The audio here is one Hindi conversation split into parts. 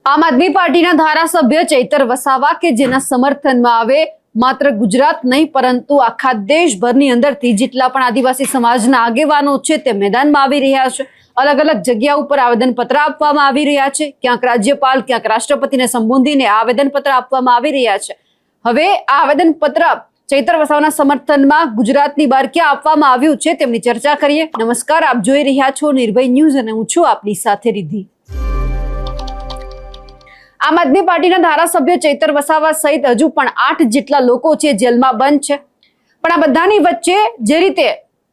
આમ આદમી પાર્ટીના ધારાસભ્ય ચૈતર વસાવા કે જેના સમર્થનમાં આવે માત્ર ગુજરાત નહીં પરંતુ આખા દેશભરની અંદરથી જેટલા પણ આદિવાસી સમાજના આગેવાનો છે તે મેદાનમાં આવી રહ્યા છે। અલગ અલગ જગ્યા ઉપર આવેદનપત્ર આપવામાં આવી રહ્યા છે। ક્યાંક રાજ્યપાલ ક્યાંક રાષ્ટ્રપતિને સંબોધીને આવેદનપત્ર આપવામાં આવી રહ્યા છે। હવે આ આવેદનપત્ર ચૈતર વસાવાના સમર્થનમાં ગુજરાતની બહાર ક્યાં આપવામાં આવ્યું છે તેમની ચર્ચા કરીએ। નમસ્કાર, આપ જોઈ રહ્યા છો નિર્ભય ન્યૂઝ અને હું છું આપની સાથે રિદ્ધિ। આમ આદમી પાર્ટીના ધારાસભ્ય ચૈતર વસાવા સહિત હજુ પણ 8 જેટલા લોકો છે જેલમાં બંધ છે। પણ આ બધાની વચ્ચે જે રીતે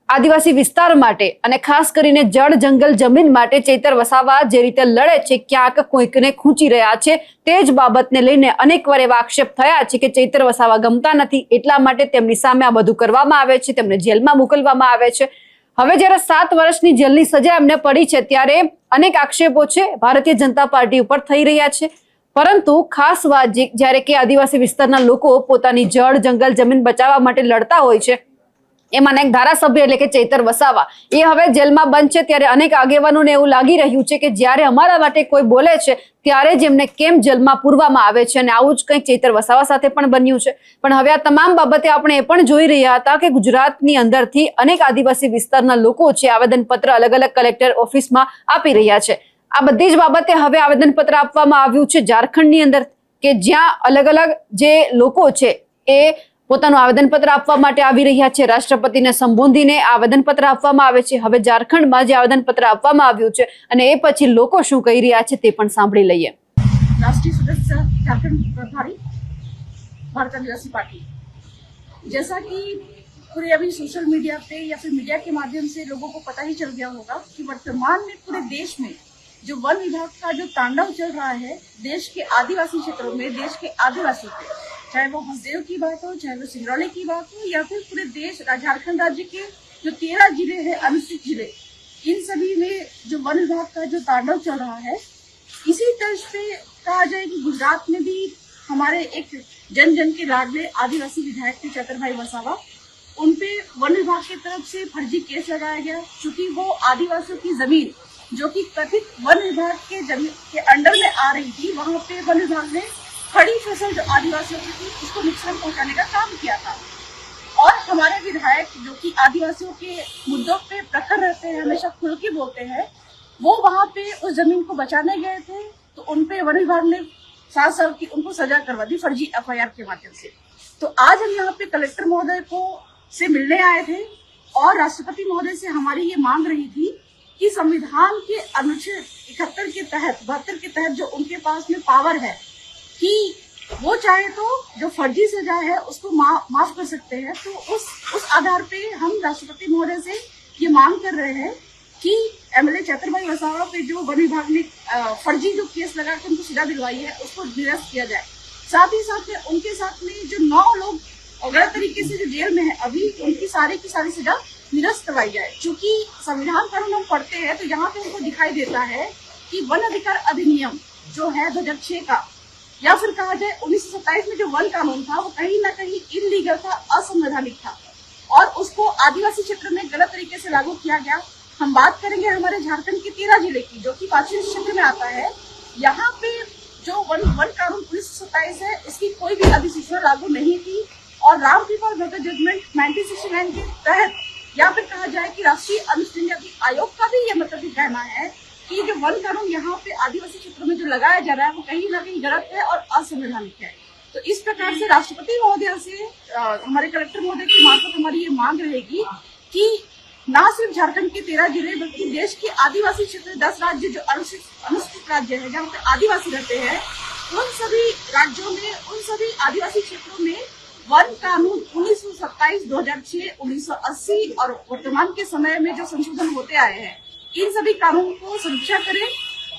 આદિવાસી વિસ્તાર માટે અને ખાસ કરીને જળ જંગલ જમીન માટે ચૈતર વસાવા જે રીતે લડે છે, ક્યાંક કોઈકને ખૂંચી રહ્યા છે। તે જ બાબતને લઈને અનેકવાર એવા આક્ષેપ થયા છે કે ચૈતર વસાવા ગમતા નથી, એટલા માટે તેમની સામે આ બધું કરવામાં આવે છે, તેમને જેલમાં મોકલવામાં આવે છે। હવે જ્યારે 7 વર્ષની જેલની સજા એમને પડી છે ત્યારે અનેક આક્ષેપો છે ભારતીય જનતા પાર્ટી ઉપર થઈ રહ્યા છે। પરંતુ ખાસ વાત જ્યારે કે આદિવાસી વિસ્તારના લોકો પોતાની જળ જંગલ જમીન બચાવવા માટે લડતા હોય છે, એમાં એક ધારાસભ્ય એટલે કે ચૈતર વસાવા એ હવે જેલમાં બંધ છે ત્યારે અનેક આગેવાનોને એવું લાગી રહ્યું છે કે જ્યારે અમારા માટે કોઈ બોલે છે ત્યારે જ એમને કેમ જેલમાં પૂરવામાં આવે છે, અને આવું જ કંઈક ચૈતર વસાવા સાથે પણ બન્યું છે। પણ હવે આ તમામ બાબતે આપણે એ પણ જોઈ રહ્યા હતા કે ગુજરાતની અંદરથી અનેક આદિવાસી વિસ્તારના લોકો છે આવેદનપત્ર અલગ અલગ કલેક્ટર ઓફિસમાં આપી રહ્યા છે। આ બધી જ બાબતે હવે આવેદનપત્ર આપવામાં આવ્યું છે ઝારખંડની અંદર કે જ્યાં અલગ અલગ જે લોકો છે એ પોતાનું આવેદનપત્ર આપવા માટે આવી રહ્યા છે। રાષ્ટ્રપતિને સંબોધીને આવેદનપત્ર આપવામાં આવે છે। હવે ઝારખંડમાં જે આવેદનપત્ર આપવામાં આવ્યું છે અને એ પછી લોકો શું કહી રહ્યા છે તે પણ સાંભળી લઈએ। राष्ट्रीय सदस्य झारखंड प्रभारी भारतीय आदिवासी पार्टी, जैसा कि पूरे अभी सोशल मीडिया पे या फिर मीडिया के माध्यम से लोगों को पता ही चल गया होगा कि वर्तमान में पूरे देश में जो वन विभाग का जो तांडव चल रहा है देश के आदिवासी क्षेत्रों में, देश के आदिवासियों पे, चाहे वो हसदेव की बात हो, चाहे वो सिंगरौली की बात हो, या फिर पूरे देश झारखंड राज्य के जो 13 जिले हैं अनुसूचित जिले, इन सभी में जो वन विभाग का जो तांडव चल रहा है, इसी तर्ज पे कहा जाए कि गुजरात में भी हमारे एक जन जन के लाडले आदिवासी विधायक थे चैतर भाई वसावा, उन पे वन विभाग की तरफ से फर्जी केस लगाया गया क्योंकि वो आदिवासियों की जमीन जो कि कथित वन विभाग के जमीन के अंडर में आ रही थी, वहाँ पे वन विभाग ने खड़ी फसल जो आदिवासियों की थी उसको नुकसान पहुंचाने का काम किया था। और हमारे विधायक जो कि आदिवासियों के मुद्दों पे प्रखर रहते हैं, हमेशा खुल के बोलते हैं, वो वहाँ पे उस जमीन को बचाने गए थे तो उन पे वन विभाग ने 7 साल की उनको सजा करवा दी फर्जी FIR के माध्यम से। तो आज हम यहाँ पे कलेक्टर महोदय को से मिलने आए थे और राष्ट्रपति महोदय से हमारी ये मांग रही थी कि संविधान के अनुच्छेद 71 के तहत 72 के तहत जो उनके पास में पावर है कि वो चाहे तो जो फर्जी सजा है उसको माफ कर सकते हैं, तो उस आधार पे हम राष्ट्रपति महोदय से ये मांग कर रहे हैं कि MLA चैतर भाई वसावा पे जो वन विभाग ने फर्जी जो केस लगा कर उनको सजा दिलवाई है उसको निरस्त किया जाए। साथ ही साथ में उनके साथ में जो 9 लोग गलत तरीके से जो जेल में है अभी, उनकी सारी की सारी सजा निरस्त करवाई जाए। क्योंकि संविधान कानून हम पढ़ते हैं तो यहाँ पे हमको दिखाई देता है कि वन अधिकार अधिनियम जो है 2006 का, या फिर कहा जाए 1927 में जो वन कानून था वो कहीं ना कहीं इलीगल था, असंवैधानिक था और उसको आदिवासी क्षेत्र में गलत तरीके से लागू किया गया। हम बात करेंगे हमारे झारखंड के 13 जिले की जो कि 5वीं क्षेत्र में आता है, यहाँ पे जो वन कानून 1927 है इसकी कोई भी अधिसूचना लागू नहीं थी और राम कृपाल भगत जजमेंट 1969 के तहत, या फिर कहा जाए कि राष्ट्रीय अनुसूचित जाति आयोग का भी ये मतलब ही कहना है कि जो वन कानून यहाँ पे आदिवासी क्षेत्रों में जो लगाया जा रहा है वो कहीं ना कहीं गलत है और असंवैधानिक है। तो इस प्रकार से राष्ट्रपति महोदय से हमारे कलेक्टर महोदय की मार्फत हमारी ये मांग रहेगी कि ना सिर्फ झारखंड के 13 जिले बल्कि देश के आदिवासी क्षेत्र 10 राज्य जो अनुसूचित राज्य है जहाँ पे आदिवासी रहते हैं, उन सभी राज्यों में, उन सभी आदिवासी क्षेत्रों में वन कानून 1927, 2006, 1980 और वर्तमान के समय में जो संशोधन होते आए हैं, इन सभी कानून को समीक्षा करें।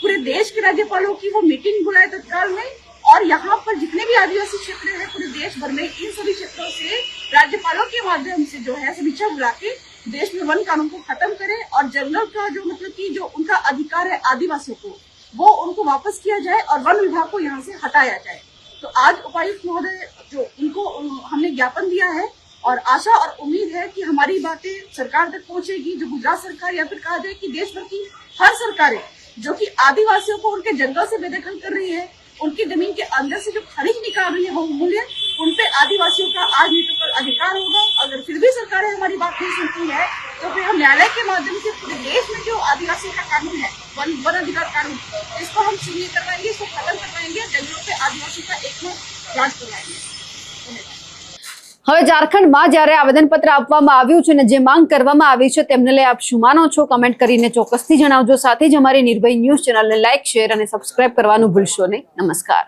पूरे देश के राज्यपालों की वो मीटिंग बुलाए तत्काल में और यहाँ पर जितने भी आदिवासी क्षेत्र हैं पूरे देश भर में, इन सभी क्षेत्रों से राज्यपालों के माध्यम से जो है समीक्षा बुला के देश में वन कानून को खत्म करें और जंगल का जो मतलब कि जो उनका अधिकार है आदिवासियों को, वो उनको वापस किया जाए और वन विभाग को यहाँ से हटाया जाए। तो आज उपायुक्त महोदय जो उनको हमने ज्ञापन दिया है और आशा और उम्मीद है कि हमारी बातें सरकार तक पहुंचेगी, जो गुजरात सरकार या फिर कहा जाए कि देश भर की हर सरकारें जो कि आदिवासियों को उनके जंगल से बेदखल कर रही है, उनकी जमीन के अंदर से जो खनिज निकाल रही है बहुमूल्य, उन पे आदिवासियों का आज नहीं तो कल अधिकार होगा। अगर फिर भी सरकारें हमारी बात नहीं सुनती है तो फिर हम न्यायालय के माध्यम से पूरे देश में जो आदिवासी का कानून है, वन अधिकार कानून, इसको हम शून्य करवाएंगे, इसको खत्म करवाएंगे, जंगलों पे आदिवासी का एकमात्र राज करवाएंगे। હવે ઝારખંડમાં જ્યારે આવેદનપત્ર આપવામાં આવ્યું છે અને જે માંગ કરવામાં આવી છે તેમને લઈ આપ શું માનો છો, કમેન્ટ કરીને ચોક્કસથી જણાવજો. સાથે જ અમારી નિર્ભય ન્યૂઝ ચેનલને લાઇક, શેર અને સબસ્ક્રાઇબ કરવાનું ભૂલશો નહીં. નમસ્કાર.